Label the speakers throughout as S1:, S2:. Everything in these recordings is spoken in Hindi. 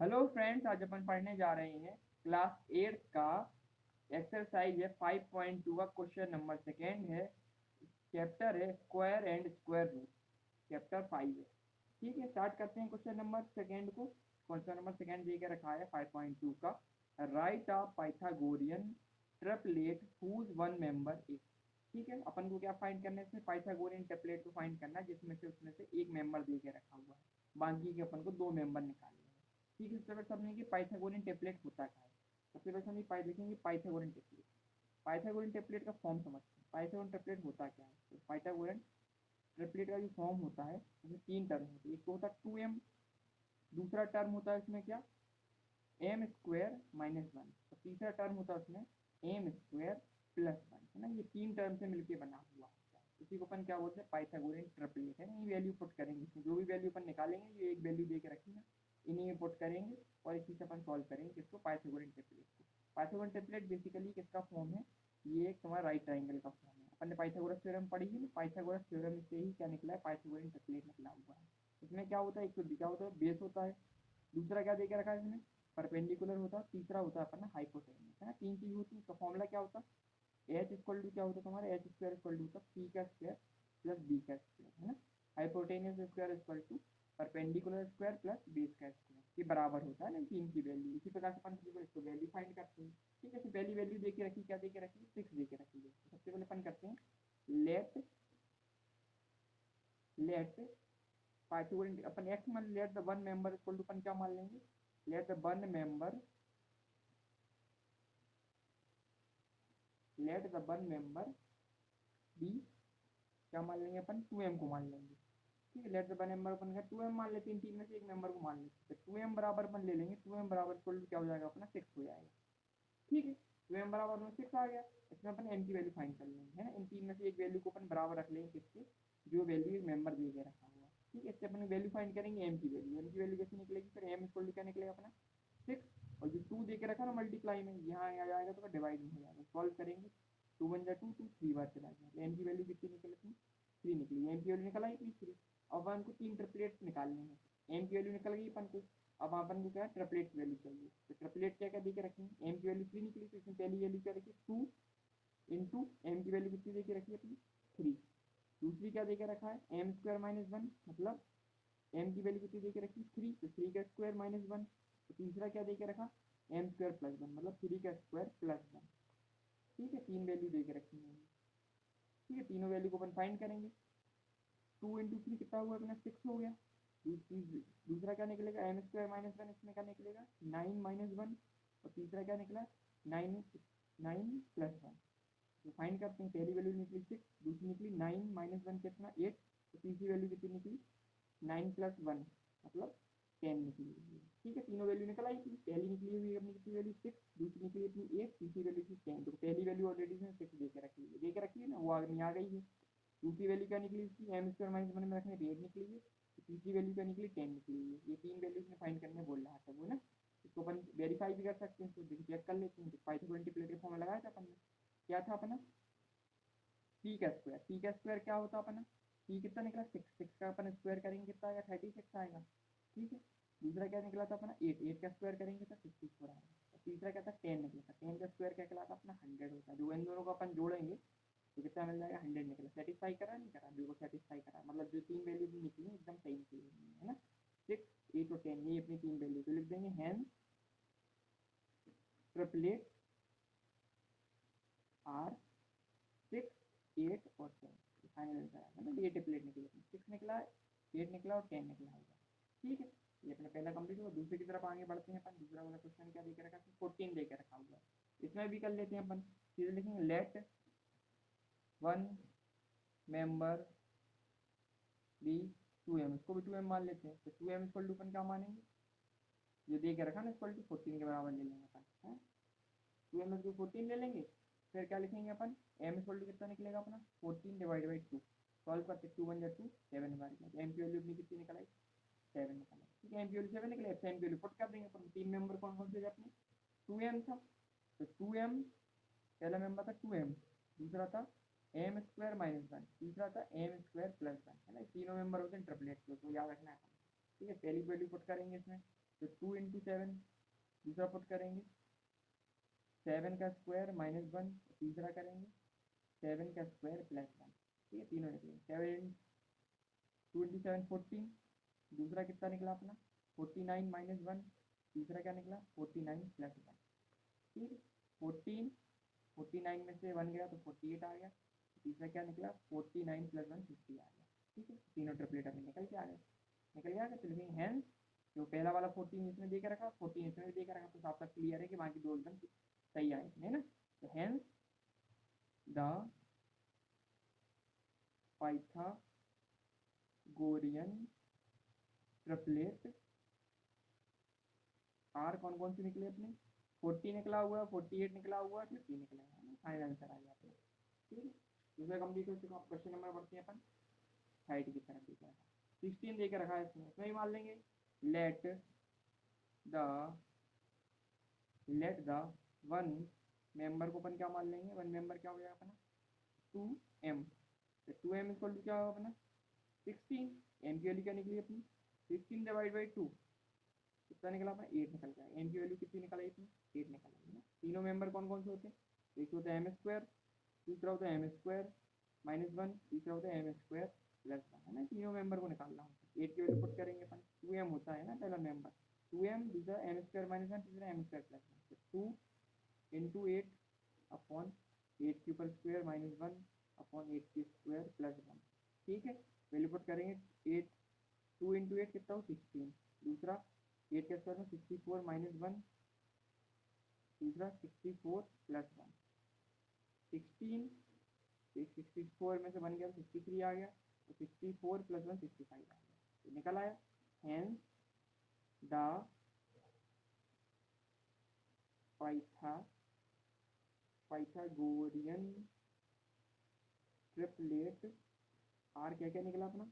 S1: हेलो फ्रेंड्स, आज अपन पढ़ने जा रहे हैं क्लास 8 का एक्सरसाइज है 5.2 का क्वेश्चन नंबर सेकेंड है। चैप्टर है square and square root. Chapter 5 है। ठीक है, स्टार्ट करते हैं क्वेश्चन नंबर सेकेंड को। क्वेश्चन नंबर सेकेंड दे के रखा है 5.2 का। Write a Pythagorean triplet whose one member is. ठीक है, अपन को क्या फाइंड करना है इसमें? पाइथागोरियन ट्रिपलेट को फाइंड करना है जिसमें से उसमें से एक मेंबर दे के रखा हुआ है, बाकी के अपन को दो मेंबर निकालने हैं। ठीक है, सबसे पहले समझेंगे कि पाइथागोरियन टेम्पलेट होता क्या है। सबसे पहले हम पाई देखेंगे पाइथागोरियन टेम्पलेट। पाइथागोरियन टेम्पलेट का फॉर्म समझते हैं। पाइथागोरियन टेम्पलेट होता क्या है? तो पाइथागोरियन ट्रिपलेट का जो फॉर्म होता है उसमें तीन टर्म होते हैं। एक तो होता है 2m, दूसरा टर्म होता है उसमें क्या, एम स्क्वायर माइनस वन, और तीसरा टर्म होता है उसमें एम स्क्वायर प्लस वन, है ना। ये तीन टर्म से मिलकर बना हुआ होता है, इसी को अपन क्या बोलते हैं? पाइथागोरियन ट्रिपलेट, है ना। ये वैल्यू पुट करेंगे, इसमें जो भी वैल्यू अपन निकालेंगे ये एक वैल्यू दे के रखी ना, इन्हीं में पुट करेंगे और इसी से अपन सॉल्व करेंगे किसको? पाइथागोरियन ट्रिपलेट को। पाइथागोरियन ट्रिपलेट बेसिकली किसका फॉर्म है? ये एक तुम्हारा राइट ट्राइंगल का फॉर्म है। अपन ने पाइथागोरस थ्योरम पढ़ी है ना, पाइथागोरस थ्योरम से ही क्या निकला है? पाइथागोरियन ट्रिपलेट निकला हुआ है। इसमें क्या होता है? एक तो क्या होता है? बेस होता है। दूसरा क्या देके रखा है इसमें? परपेंडिकुलर होता है। तीसरा होता है अपना हाइपोटेन्यूस, है ना। तीन चीज होती है। इसका फॉर्मूला क्या होता है? एच इक्वल टू क्या होता है तुम्हारा? एच स्क्वायर इक्वल टू होता है पी का स्क्वायर प्लस बी का स्क्वायर, है ना। Hypotenuse square equal to perpendicular square plus base का स्क्वायर के बराबर होता है ना तीन की वैल्यू। इसी प्रकार से अपन इसको वैल्यू फाइंड करते हैं। ठीक है, तो पहली वैल्यू दे के रखी, क्या दे के रखी? 6 दे के रखी है। सबसे पहले अपन करते हैं लेट लेट पाइथागोरियन अपन एक्स मान, let the one member equal to अपन क्या मान लेंगे? Let the one member let the one member B, क्या मान लेंगे अपन? 2m को मान लेंगे। ठीक है, लेट द वन मेंबर अपन का 2m मान लेते हैं, तीन में से एक मेंबर को मान लेते हैं। तो 2m बराबर अपन ले लेंगे, 2m बराबर इक्वल टू क्या हो जाएगा अपना? 6 हो जाएगा। ठीक है, 2m बराबर में 6 आ गया। इसमें अपन m की वैल्यू फाइंड कर लेंगे, है ना। इन तीन में से एक वैल्यू को अपन बराबर रख लेंगे किसके? जो वैल्यू एक मेंबर दे के रखा हुआ। ठीक है, इससे अपन वैल्यू फाइंड करेंगे m की वैल्यू। m की वैल्यू कैसे निकलेगी? फिर m इक्वल टू क्या निकलेगा अपना? 6। और जो 2 दे के रखा ना मल्टीप्लाई में, यहाँ आ जाएगा तो डिवाइड में हो जाएगा। सॉल्व करेंगे, 2 वन जा 2, 2 3 बार चला गया। तो m की वैल्यू कितनी निकली थी? 3 निकली। m की वैल्यू निकल आई थी 3। अब अपन को तीन ट्रिपलेट्स निकालने हैं। m की वैल्यू निकल गई अपन को। अब अपन को क्या? ट्रिपलेट की वैल्यू चाहिए। तो ट्रिपलेट क्या क्या दे के रखेंगे? m की वैल्यू 3 निकली, तो इसमें पहली वैल्यू क्या रखी? 2 इंटू m की वैल्यू कितनी दे के रखी है अपनी? 3। दूसरी क्या दे के रखा है? एम स्क्वायर माइनस वन, मतलब m की वैल्यू कितनी दे के रखी? 3, तो 3 का स्क्वायर माइनस वन। तो तीसरा क्या दे के रखा? एम स्क्वायर प्लस वन, मतलब 3 का स्क्वायर प्लस वन। ठीक है, तीन वैल्यू दे के रखी है। ठीक है, तीनों वैल्यू को अपन फाइंड करेंगे। 2 इंटू 3 कितना हुआ अपना? 6 हो गया। दूसरा क्या निकलेगा? एम स्क्वायर माइनस वन, इसमें क्या निकलेगा? 9 माइनस वन। और तीसरा क्या निकला? 9 9 प्लस वन। तो फाइंड करते हैं। पहली वैल्यू निकली 6, दूसरी निकली 9 माइनस वन कितना? 8। तो तीसरी वैल्यू कितनी निकली? 9 प्लस वन, मतलब 10 निकली हुई है। ठीक है, तीनों वैल्यू निकल आई थी। पहली निकली हुई अपनी कितनी वैल्यू? 6, दूसरी निकली अपनी 8, तीसरी वैल्यू थी 10। तो पहली वैल्यू ऑलरेडी इसमें 6 दे के रखी है ना, वो आगे आ गई है। दूसरी वैल्यू क्या निकली इसकी? एम स्क्वायर माइनस वन में रखने पे 8 निकली है। तो तीसरी वैल्यू क्या निकली? 10 निकली है। ये तीन वैल्यूज में फाइंड करने बोल रहा था वो ना। इसको अपन वेरीफाई भी कर सकते हैं, तो चेक कर लेते हैं। पाइथागोरस मल्टीप्लिकेटिव फॉर्मूला लगाया था अपन ने, क्या था अपना? पी का स्क्वायर। पी का स्क्वायर क्या होता है अपना? पी कितना निकला? 6। 6 का अपन स्क्वायर करेंगे कितना आएगा? 36 आएगा। ठीक है, दूसरा क्या निकला था अपना? 8। 8 का स्क्वायर करेंगे तो 54 आएगा। और तीसरा क्या था? 10 निकला था। 10 का स्क्वायर क्या कहलाता अपना? 100 होता है। जो इन दोनों को अपन जोड़ेंगे तो कितना मिल जाएगा? 100 निकला। सेटिस्फाई करा नहीं करा? बिल्कुल सेटिस्फाई करा, मतलब जो तीन वैल्यू भी निकली है एकदम सही निकली है ना। 6, 8 और 10, ये अपनी तीन वैल्यू तो लिख देंगे। हैंस ट्रिपलेट आर 6, 8 और 10। फाइनल आंसर आएगा ना। ये ट्रिपलेट निकली, 6 निकला, 8 निकला और 10 निकला होगा। ठीक है, ये अपना पहला कंप्लीट हुआ। दूसरे की तरफ आगे बढ़ते हैं अपन। दूसरा वाला क्वेश्चन क्या दे के रखा है? 14 दे के रखा हुआ है। इसमें भी कर लेते हैं अपन। सीधे लिखेंगे let one member B 2m, इसको भी 2m मान लेते हैं। तो 2m इक्वल टू अपन क्या मानेंगे? जो दे के रखा ना इक्वल टू 14 के बराबर ले लेंगे अपन, है। 2m इक्वल 14 ले लेंगे। फिर क्या लिखेंगे अपन? m इक्वल टू कितना निकलेगा अपना? 14 डिवाइड बाई 2। सॉल्व करते 2 वन जा 2, 7 बार एम की वैल्यू अपनी कितनी निकल आई? 7 निकल आई। ठीक है, एम की वैल्यू 7 निकले। एम की वैल्यू पुट कर देंगे अपन। तीन मेंबर कौन कौन से अपने? 2m था, तो 2m पहला मेंबर था 2m, दूसरा था एम स्क्वायर माइनस वन, तीसरा था एम स्क्वायर प्लस वन, है ना। तीनों मेंबर होते हैं ट्रिपलेट के, तो याद रखना है। ठीक है, पहली वैल्यू पुट करेंगे इसमें। तो 2 × 7 दूसरा पुट करेंगे, 7 का स्क्वायर -1, तीसरा करेंगे 7 का स्क्वायर +1। ठीक है, तीनों निकलेंगे। 2 × 7 14, दूसरा कितना निकला अपना 49 - 1, तीसरा क्या निकला 49 + 1। ठीक है, 49 में से 1 गया तो 48 आ गया, तीसरा क्या निकला 49 + 1 50 आ गया। ठीक है, तीनों ट्रिपलेट अभी निकल के आ गए, निकल गया। तो लिखेंगे हैंस, जो पहला वाला 14 इसमें दे के रखा, 14 इसमें भी दे के रखा, तो साफ साफ क्लियर है कि बाकी दो एकदम सही आए, है ना। तो hence the Pythagorean triplet are कौन कौन से निकले अपने 40 निकला हुआ, 48 निकला हुआ, 50 निकला है, फाइनल आंसर आ गया अपना। ठीक है, दूसरा कंप्लीट हो चुका। क्वेश्चन नंबर बढ़ते हैं अपन साइड की तरफ। देख रखा 16 दे के रखा है, इसमें ही मान लेंगे लेट द वन मेंबर को अपन क्या मान लेंगे, वन मेंबर क्या हो जाएगा अपना 2m। तो 2m इक्वल टू क्या होगा अपना 16, m की वैल्यू क्या निकली अपनी 16/2 कितना निकला अपना 8 निकल जाएगा। m की वैल्यू कितनी निकल आई इसमें 8 निकल आई ना। तीनों मेंबर कौन कौन से होते हैं, एक होता है m², दूसरा होता है m² -1, तीसरा होता है m² +1, है ना। तीनों मेंबर को निकालना होता है, 8 की वैल्यू पुट करेंगे अपन, 2m होता है ना पहला मेंबर, 2m, दूसरा m² -1, तीसरा m² +1, तो 2 × 8 अपॉन 8 के ऊपर स्क्वायर -1 अपॉन 8 के स्क्वायर +1। ठीक है, वैल्यू पुट करेंगे 8, 2 × 8 कितना हो 16, दूसरा 8 के स्क्वायर में 64 -1, तीसरा 64 +1, 16, 64 में से 1 गया 63 आ गया, तो 64 + 1 65 आ गया, तो निकल आया। Hence the Pythagorean triplet are क्या क्या निकला अपना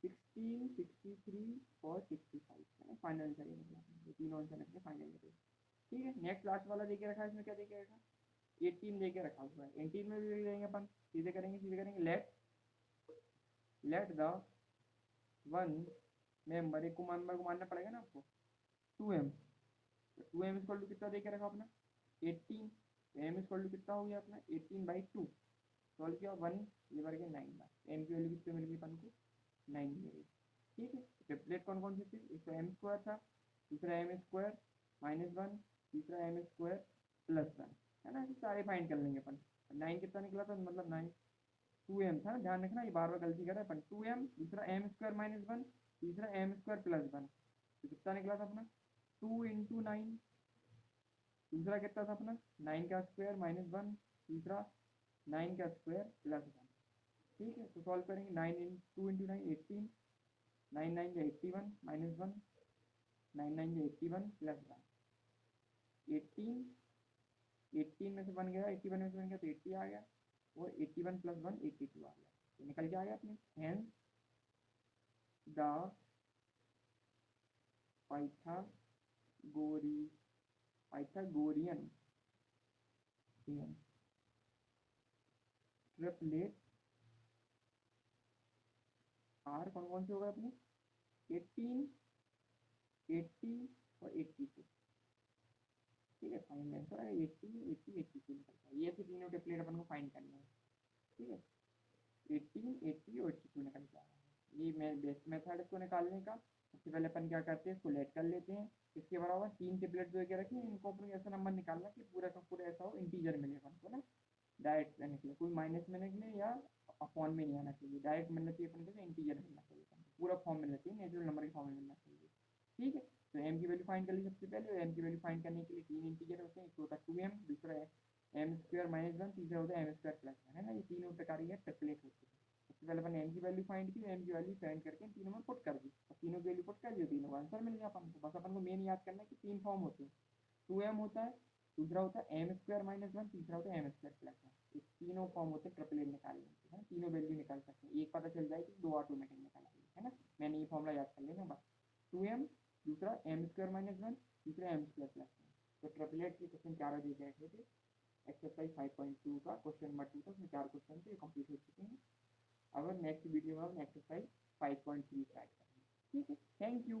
S1: 16, 63 और 65, है ना। फाइनल आंसर ये निकला, ये तीनों आंसर निकले फाइनल निकले। ठीक है, नेक्स्ट लास्ट वाला देके रखा है, इसमें क्या देके रखा 18 देके रखा हुआ है। 18 में भी देख लेंगे अपन, सीधे करेंगे लेट द वन मेंबर, एक को मेंबर को मानना पड़ेगा ना आपको 2m। तो 2m इक्वल टू कितना देके रखा अपना 18, तो m इक्वल टू कितना हो गया अपना 18/2, सॉल्व किया 1 ये बढ़ गया 9 बार, m की वैल्यू कितनी मिल गई अपन को 9 मिल गई। ठीक है, ट्रिपलेट कौन कौन से थे, एक तो m² था, दूसरा m² -1, तीसरा m² +1, है ना। सारे फाइंड कर लेंगे अपन। 9 कितना निकला था, मतलब 9 2m था, ध्यान रखना ये बार बार गलती कर रहे हैं अपन। 2m, दूसरा m² -1, तीसरा m² +1, तो कितना निकला था अपना 2 × 9, दूसरा कितना था अपना 9 का स्क्वायर -1, तीसरा 9 का स्क्वायर +1। ठीक है, तो सॉल्व करेंगे 2 × 9 18, 9 9 या 81 -1, 9 9 या 81 +1, 18, 18 में से 1 गया, 81 में से 1 गया तो 80 आ गया, और 81 + 1 82 आ गया, तो निकल के आ गया अपने। Hence the Pythagorean triplet are कौन कौन से होगा अपने 18, 80 और 82। ठीक है, फाइंड आंसर है 80, 80, 82 निकलता है। ये ऐसे तीनों ट्रिपलेट अपन को फाइंड करना है। ठीक है, 18, 80 और 82 निकल के आ रहा है। ये मैं बेस्ट मेथड है इसको निकालने का। सबसे पहले अपन क्या करते हैं, इसको लेट कर लेते हैं, इसके बराबर 3 ट्रिपलेट जो के रखे हैं, इनको अपन ऐसा नंबर निकालना कि पूरा का पूरा ऐसा हो इंटीजर मिले अपन को ना, डायरेक्ट निकले, कोई माइनस में निकले या अपॉन में नहीं आना चाहिए, डायरेक्ट मिलना चाहिए अपन को, इंटीजर मिलना चाहिए, पूरा फॉर्म मिलना चाहिए, नेचुरल नंबर के फॉर्म में मिलना चाहिए। ठीक है, तो m की वैल्यू फाइंड कर ली सबसे पहले, और m की वैल्यू फाइंड करने के लिए 3 इंटीजर होते हैं, एक होता है 2m, दूसरा है m² -1, तीसरा होता है m² +1, है ना। ये तीनों प्रकार के ट्रिपलेट होते हैं। सबसे पहले अपन m की वैल्यू फाइंड की, m की वैल्यू फाइंड करके तीनों में पुट कर दी, और तीनों की वैल्यू पुट कर दी, तीनों का आंसर मिल गया अपन को। बस अपन को मेन याद करना है कि 3 फॉर्म होते हैं, 2m होता है, दूसरा होता है m² -1, तीसरा होता है m² +1, ये तीनों फॉर्म होते हैं ट्रिपलेट निकालने के, है। तीनों वैल्यू निकाल सकते हैं, एक पता चल जाएगी, दो ऑटोमेटिक निकाल आएगी, है ना। मैंने ये फॉर्मूला याद कर लेना बस, 2m, दूसरा m² -1, तीसरा m² +1। तो ट्रिपलेट के क्वेश्चन 4 दिए गए थे, एक्सरसाइज 5.2 का क्वेश्चन नंबर 2 था, उसमें 4 क्वेश्चन थे, कंप्लीट हो चुके हैं। अब नेक्स्ट वीडियो में हम एक्सरसाइज 5.3 स्टार्ट करेंगे। ठीक है, थैंक यू।